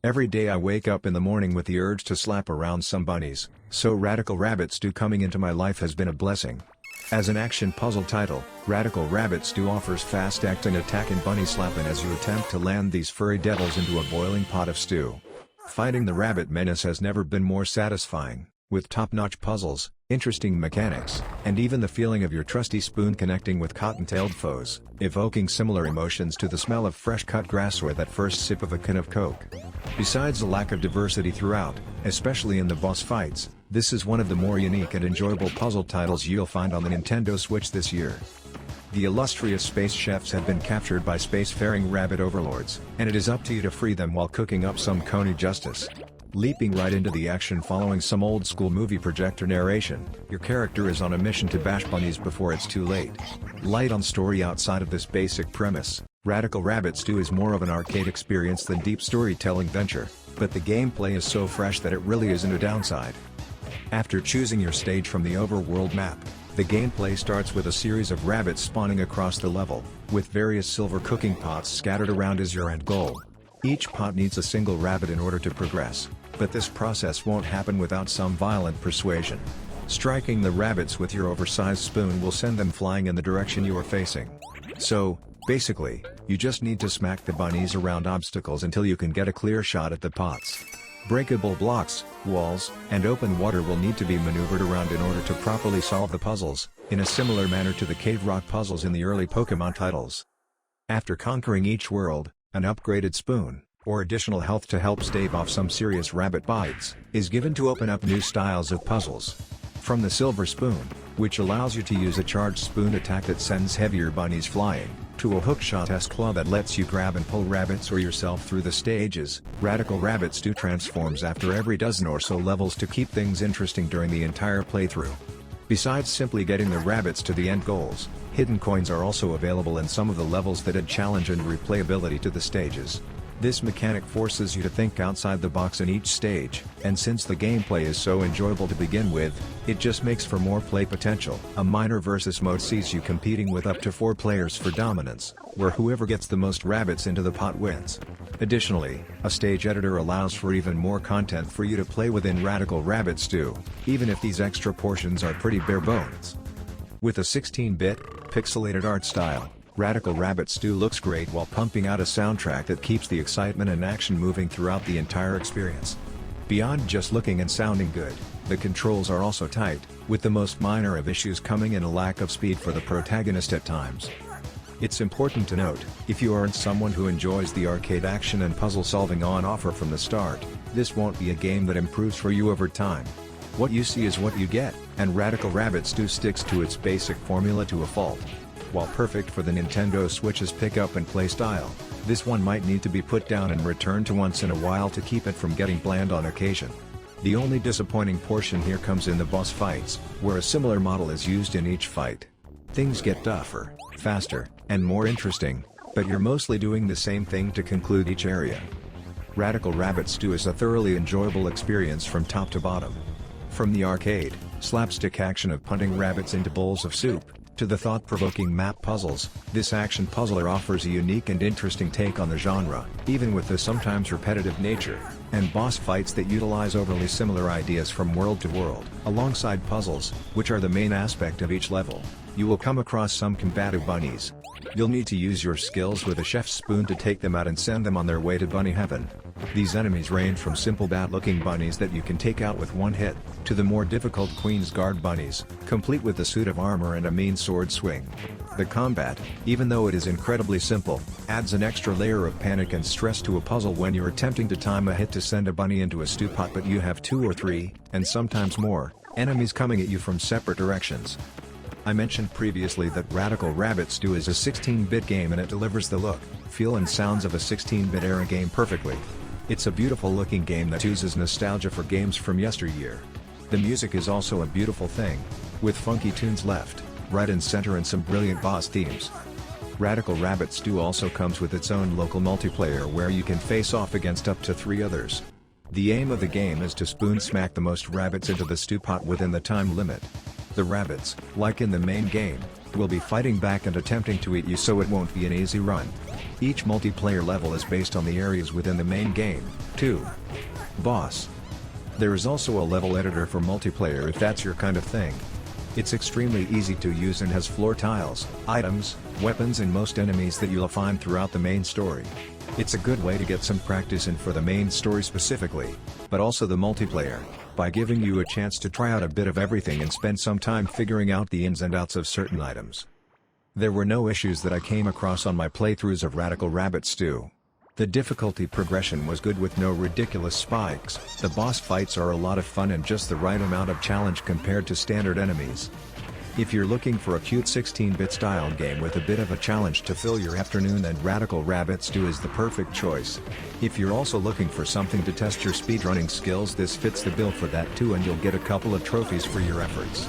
Every day I wake up in the morning with the urge to slap around some bunnies, so Radical Rabbit Stew coming into my life has been a blessing. As an action puzzle title, Radical Rabbit Stew offers fast-acting attack and bunny slapping as you attempt to land these furry devils into a boiling pot of stew. Fighting the rabbit menace has never been more satisfying, with top-notch puzzles, interesting mechanics, and even the feeling of your trusty spoon connecting with cotton-tailed foes, evoking similar emotions to the smell of fresh-cut grass or that first sip of a can of Coke. Besides the lack of diversity throughout, especially in the boss fights, this is one of the more unique and enjoyable puzzle titles you'll find on the Nintendo Switch this year. The illustrious space chefs have been captured by spacefaring rabbit overlords, and it is up to you to free them while cooking up some coney justice. Leaping right into the action following some old-school movie projector narration, your character is on a mission to bash bunnies before it's too late. Light on story outside of this basic premise, Radical Rabbit Stew is more of an arcade experience than deep storytelling venture, but the gameplay is so fresh that it really isn't a downside. After choosing your stage from the overworld map, the gameplay starts with a series of rabbits spawning across the level, with various silver cooking pots scattered around as your end goal. Each pot needs a single rabbit in order to progress, but this process won't happen without some violent persuasion. Striking the rabbits with your oversized spoon will send them flying in the direction you are facing. So, basically, you just need to smack the bunnies around obstacles until you can get a clear shot at the pots. Breakable blocks, walls, and open water will need to be maneuvered around in order to properly solve the puzzles, in a similar manner to the cave rock puzzles in the early Pokémon titles. After conquering each world, an upgraded spoon, or additional health to help stave off some serious rabbit bites, is given to open up new styles of puzzles. From the silver spoon, which allows you to use a charged spoon attack that sends heavier bunnies flying, to a hookshot S-claw that lets you grab and pull rabbits or yourself through the stages, Radical Rabbit Stew transforms after every dozen or so levels to keep things interesting during the entire playthrough. Besides simply getting the rabbits to the end goals, hidden coins are also available in some of the levels that add challenge and replayability to the stages. This mechanic forces you to think outside the box in each stage, and since the gameplay is so enjoyable to begin with, it just makes for more play potential. A minor versus mode sees you competing with up to 4 players for dominance, where whoever gets the most rabbits into the pot wins. Additionally, a stage editor allows for even more content for you to play within Radical Rabbit Stew, even if these extra portions are pretty bare bones. With a 16-bit, pixelated art style, Radical Rabbit Stew looks great while pumping out a soundtrack that keeps the excitement and action moving throughout the entire experience. Beyond just looking and sounding good, the controls are also tight, with the most minor of issues coming in a lack of speed for the protagonist at times. It's important to note, if you aren't someone who enjoys the arcade action and puzzle solving on offer from the start, this won't be a game that improves for you over time. What you see is what you get, and Radical Rabbit Stew sticks to its basic formula to a fault. While perfect for the Nintendo Switch's pick-up-and-play style, this one might need to be put down and returned to once in a while to keep it from getting bland on occasion. The only disappointing portion here comes in the boss fights, where a similar model is used in each fight. Things get tougher, faster, and more interesting, but you're mostly doing the same thing to conclude each area. Radical Rabbit Stew is a thoroughly enjoyable experience from top to bottom. From the arcade, slapstick action of punting rabbits into bowls of soup, to the thought-provoking map puzzles, this action puzzler offers a unique and interesting take on the genre, even with the sometimes repetitive nature, and boss fights that utilize overly similar ideas from world to world. Alongside puzzles, which are the main aspect of each level, you will come across some combative bunnies. You'll need to use your skills with a chef's spoon to take them out and send them on their way to bunny heaven. These enemies range from simple bad-looking bunnies that you can take out with one hit, to the more difficult Queen's Guard bunnies, complete with a suit of armor and a mean sword swing. The combat, even though it is incredibly simple, adds an extra layer of panic and stress to a puzzle when you're attempting to time a hit to send a bunny into a stew pot but you have 2 or 3, and sometimes more, enemies coming at you from separate directions. I mentioned previously that Radical Rabbit Stew is a 16-bit game and it delivers the look, feel and sounds of a 16-bit era game perfectly. It's a beautiful looking game that oozes nostalgia for games from yesteryear. The music is also a beautiful thing, with funky tunes left, right and center and some brilliant boss themes. Radical Rabbit Stew also comes with its own local multiplayer where you can face off against up to 3 others. The aim of the game is to spoon smack the most rabbits into the stew pot within the time limit. The rabbits, like in the main game, will be fighting back and attempting to eat you, so it won't be an easy run. Each multiplayer level is based on the areas within the main game. 2. Boss. There is also a level editor for multiplayer if that's your kind of thing. It's extremely easy to use and has floor tiles, items, weapons and most enemies that you'll find throughout the main story. It's a good way to get some practice in for the main story specifically, but also the multiplayer, by giving you a chance to try out a bit of everything and spend some time figuring out the ins and outs of certain items. There were no issues that I came across on my playthroughs of Radical Rabbit Stew. The difficulty progression was good with no ridiculous spikes, the boss fights are a lot of fun and just the right amount of challenge compared to standard enemies. If you're looking for a cute 16-bit styled game with a bit of a challenge to fill your afternoon, then Radical Rabbit Stew is the perfect choice. If you're also looking for something to test your speedrunning skills, this fits the bill for that too, and you'll get a couple of trophies for your efforts.